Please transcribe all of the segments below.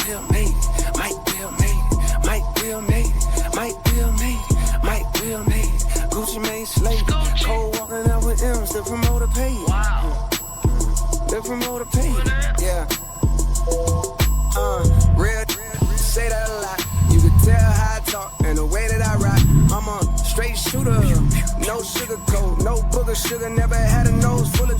will make it, might will make it, might will make it, might will make it, might will make it. Gucci Mane slave, cold walking out with M's, the promoter paid. Wow. The promoter paid, yeah. Real, say that a lot. You can tell how I talk and the way that I rock. I'm a straight shooter, no sugar coat, no booger sugar. Never had a nose full of.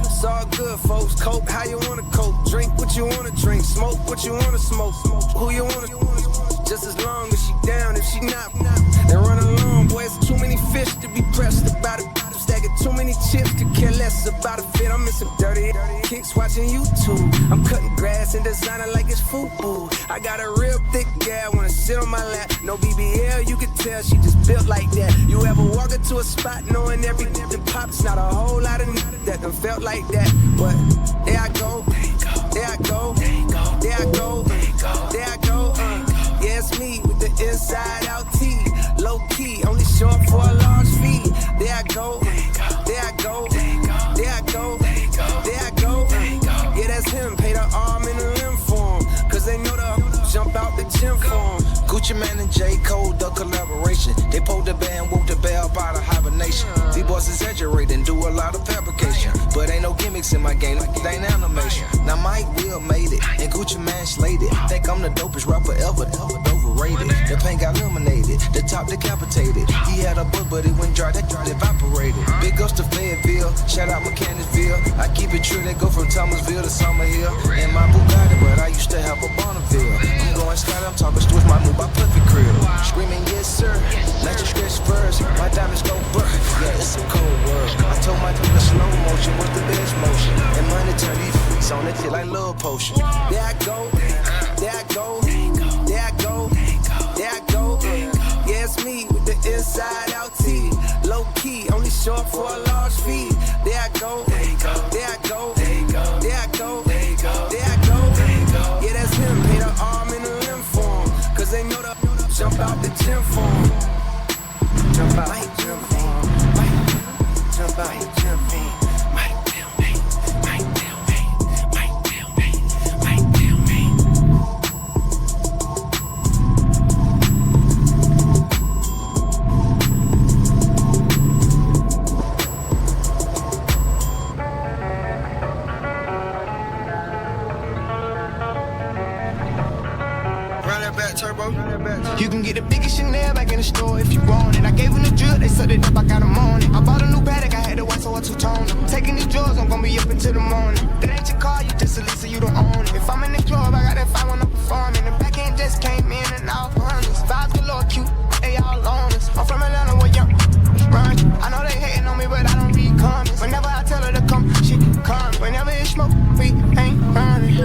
It's all good, folks. Cope how you wanna cope. Drink what you wanna drink. Smoke what you wanna smoke. Who you wanna. Just as long as she down. If she not, then run along. Boy, it's too many fish to be pressed about it. Stacking too many chips to care less about a fit. I'm in some dirty kicks watching YouTube. I'm cutting grass and designing like it's FUBU. I got a real thick gal, wanna sit on my lap. No BBL, you can tell she just built like that. You ever walk into a spot knowing everything pops? Not a whole lot of that done felt like that. But there I go, there I go, there I go, there I go. Yeah, it's me with the inside out T. Low key, only show up for a large fee. There I go, there I go, there I go, there I go. Yeah, that's him, pay the arm and the limb for him. Cause they know the jump out the gym for him. Gucci Mane and J. Cole, the collaboration. They pulled the band, woke the bell out of hibernation. These boys exaggerate and do a lot of fabrication. But ain't no gimmicks in my game, like it ain't animation. Now Mike Will made it, and Gucci Mane slayed it. Think I'm the dopest rapper ever, overrated. The paint got illuminated, the top decapitated. He had a book, but it went dry, that evaporated. Big ups to Fayetteville, shout out Mechanicsville. I keep it true, they go from Thomasville to Summerhill. In my Bugatti, but I used to have a Bonneville. I'm going Scott, I'm talking switch my move by Puffy Crib. Screaming, yes sir, let your stretch spurs. My diamonds go burr, yeah, it's a cold world. I told my dude the slow motion was the best motion. And money turn these freaks on, it feel like love potion. There I go, there I go, there I go, there I go. Yeah, it's me with the inside out T. Low key, only show up for a large fee. There I go, there I go, there I go, there I go. Yeah, that's him, pay the arm and the limb for him. Cause they know the jump out the gym for him. Jump out the gym for him. Jump out the gym for him. You can get the biggest Chanel back in the store if you want it. I gave them the drill, they set it up, I got them on it. I bought a new Patek, I had to watch so I two-tone them. Taking these drugs, I'm gonna be up until the morning. That ain't your car, you just a list, so you don't own it. If I'm in the club, I got that 5 when I'm performing. The back end just came in and all hundreds. Vibes galore, cute, they all on us. I'm from Atlanta, where young run. I know they hating on me, but I don't read comments. Whenever I tell her to come, she come. Whenever it's smoke, we ain't running.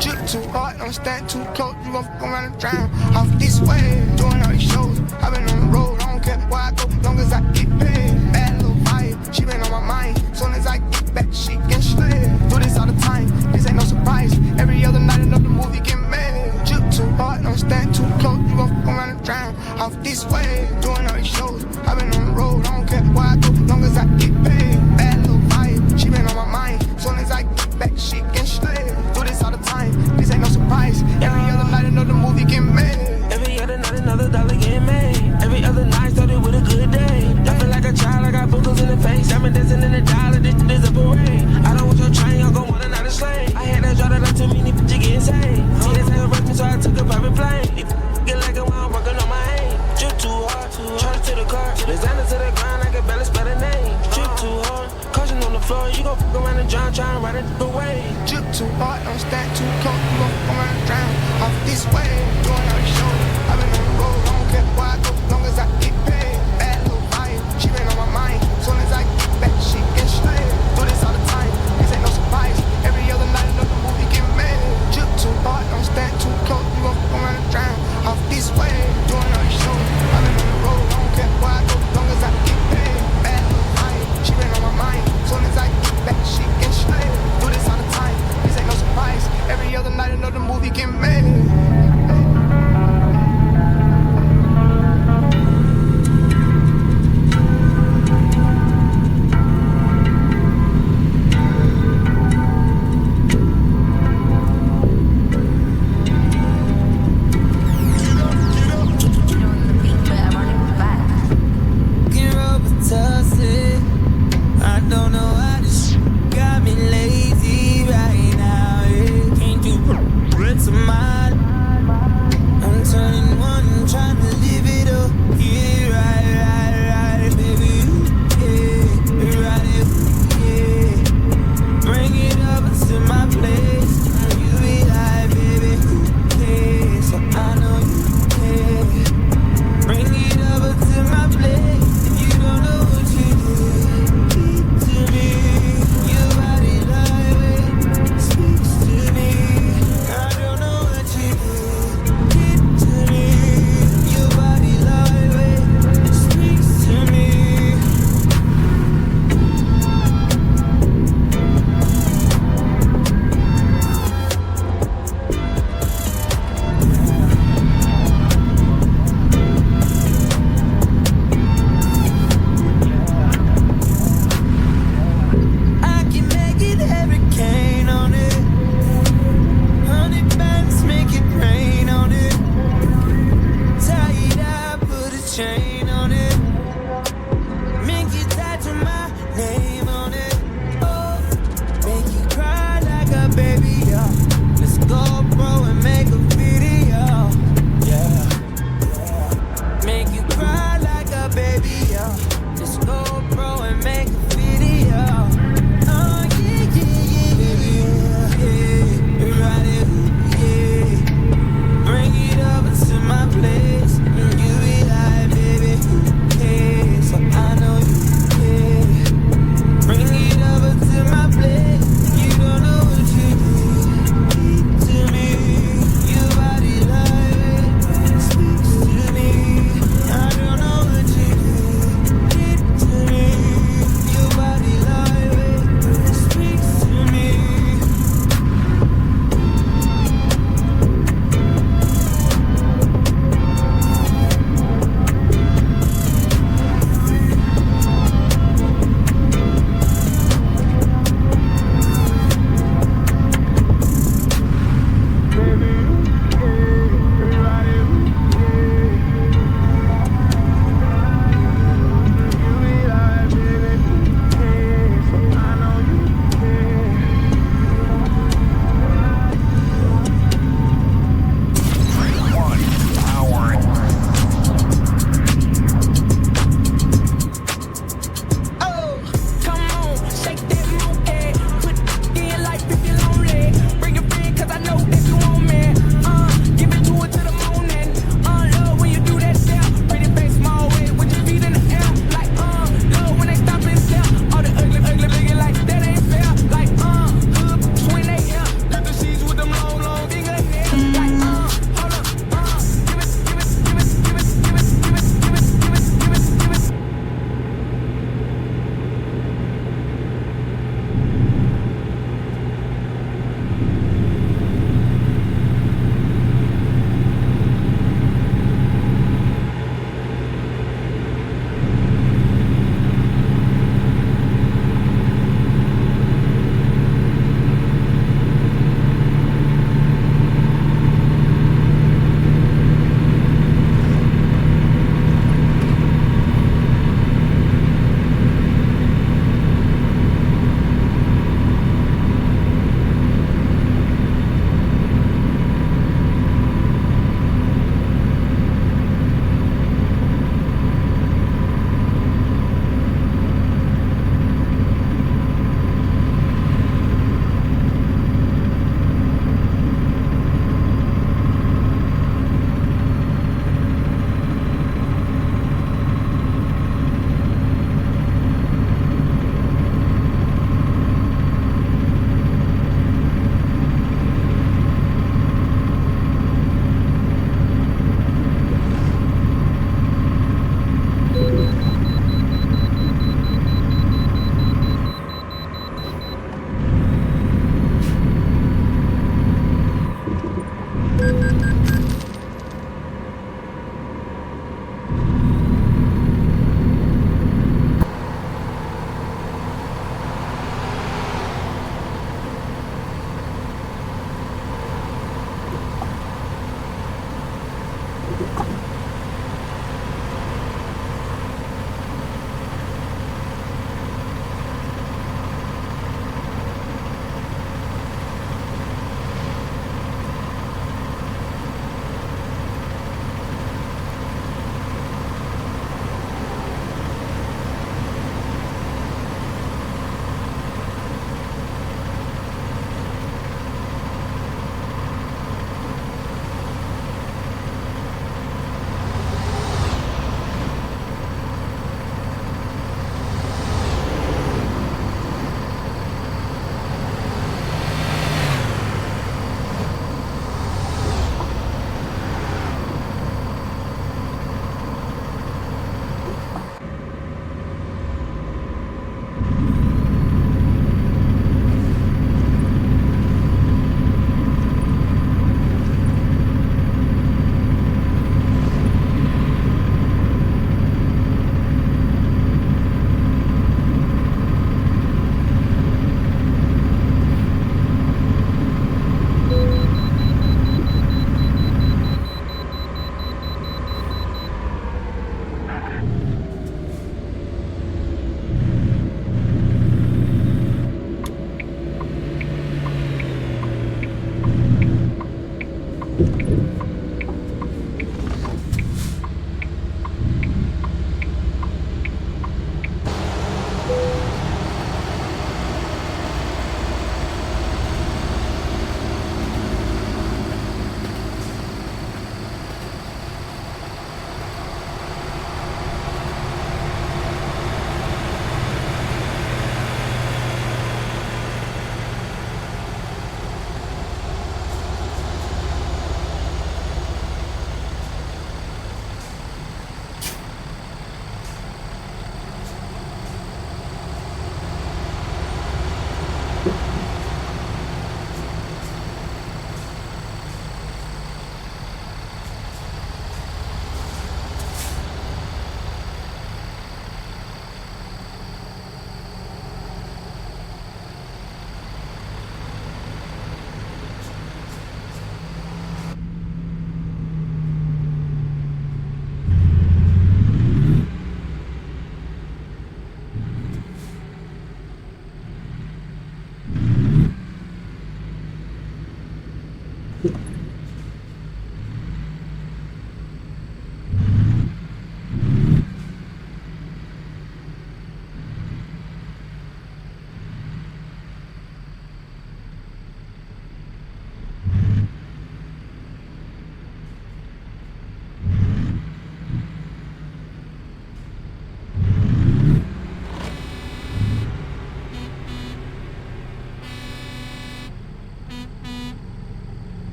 Drip too hard, don't stand too close, you gon' fuck around and drown. Off this way, doing all these shows. I've been on the road, I don't care where I go, long as I get paid. Bad little vibe, she been on my mind. Soon as I get back, she get slayed. Do this all the time, this ain't no surprise. Every other night another movie get made. Drip too hard, don't stand too close, you gon' fuck around and drown. Off this way, doing all these shows. I've been on the road, I don't care where I go, long as I get paid. Bad little vibe, she been on my mind. Soon as I get back, she get slayed. Do this all the time, this ain't no surprise. Every other night another movie get made. Every other night another dollar get made. Every other night started with a good day. I feel like a child, I got boogers in the face. I'm dancing in the dollar, this is a parade. I don't want your train, I'm gon' want another slave. I had that draw that up to me, bitch, you get insane. See this ain't rush me, so I took a private plane. Get like it while I'm working on my aim. Drip too hard, charge to the car. Designer to the ground, I can barely spell the name. Drip too hard, caution on the floor. You gon' fuck around and drown, try and ride it away. Drip too hard, don't stand too close. You gon' fuck around and drown. Off this way, doing all these shows. I've been on the road, I don't care where I go, long as I get paid. Bad little vibe, she been on my mind. Soon as I get back, she get slayed. Do this all the time, this ain't no surprise. Every other night another movie get made. Drip too hard, don't stand too close. You gon' fuck around and drown. Off this way, doing all these shows. I've been on the road, I don't care where I go, long as I get paid. Bad little vibe, she been on my mind. Soon as I get back, she get slayed. Do this all the time, this ain't no surprise. Every other night another movie get made.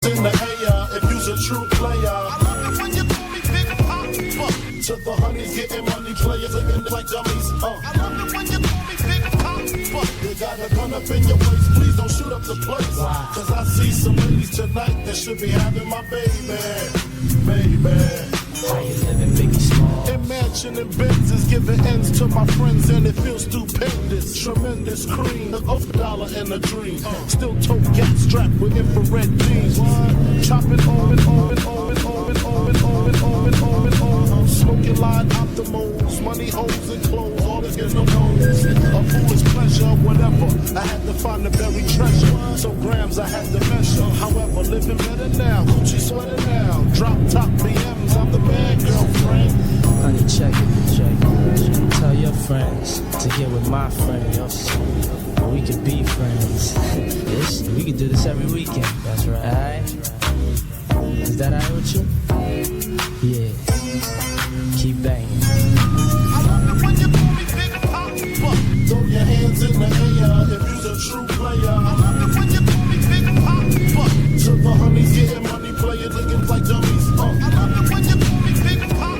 In the air, if you's a true player. I love it when you call me Big Pop. To the honeys getting money, players looking like dummies. I love it when you call me Big Pop. You got a gun up in your waist, please don't shoot up the place. Cause I see some ladies tonight that should be having my baby. How you living, Biggie Small? Imagining Benzes giving ends to my friends and it feels stupendous. Tremendous cream, $1 in a dream. Still tote gas strapped with infrared beams. Chopping on. Smoking line optimals, money holes and clothes, all this getting no knows. A foolish pleasure, whatever. I had to find the buried treasure. So grams I had to measure. However, living better now. Gucci sweater now. Drop top BMs, I'm the man, girlfriend. Honey, check it. Tell your friends to get with my friends. We could be friends. We could do this every weekend. That's right. Alright? Is that alright with you? Yeah. Keep banging. I love it when you call me Big Pop. Throw your hands in the air if you's a true player. I love it when you call me Big Pop. To the honeys getting money, players looking like dummies. I love it when you call me Big Pop.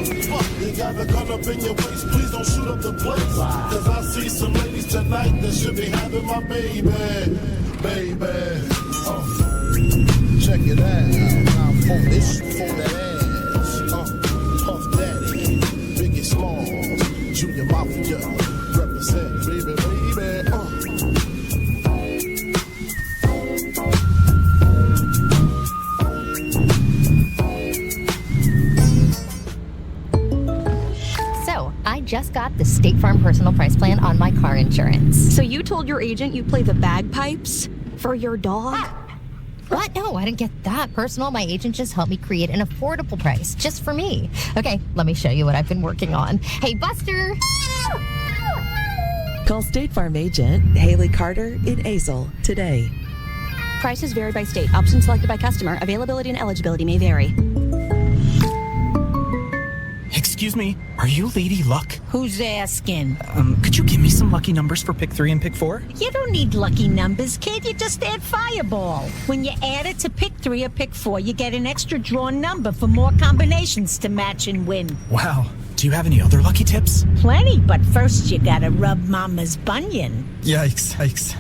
You got a gun up in your waist, please don't shoot up the place. Cause I see some ladies tonight that should be having my baby. Check it out. Now for this, for that ass. Puff Daddy, Biggie Smalls, Junior Mafia, represent, baby. So, I just got the State Farm Personal Price Plan on my car insurance. So you told your agent you play the bagpipes for your dog? What? No, I didn't get that personal. My agent just helped me create an affordable price just for me. Okay, let me show you what I've been working on. Hey, Buster! Call State Farm agent Haley Carter in Azle today. Prices vary by state. Options selected by customer. Availability and eligibility may vary. Excuse me, are you Lady Luck? Who's asking? Could you give me some lucky numbers for pick 3 and pick 4? You don't need lucky numbers, kid. You just add Fireball. When you add it to pick 3 or pick 4, you get an extra drawn number for more combinations to match and win. Wow. Do you have any other lucky tips? Plenty, but first you gotta rub Mama's bunion. Yikes, hikes.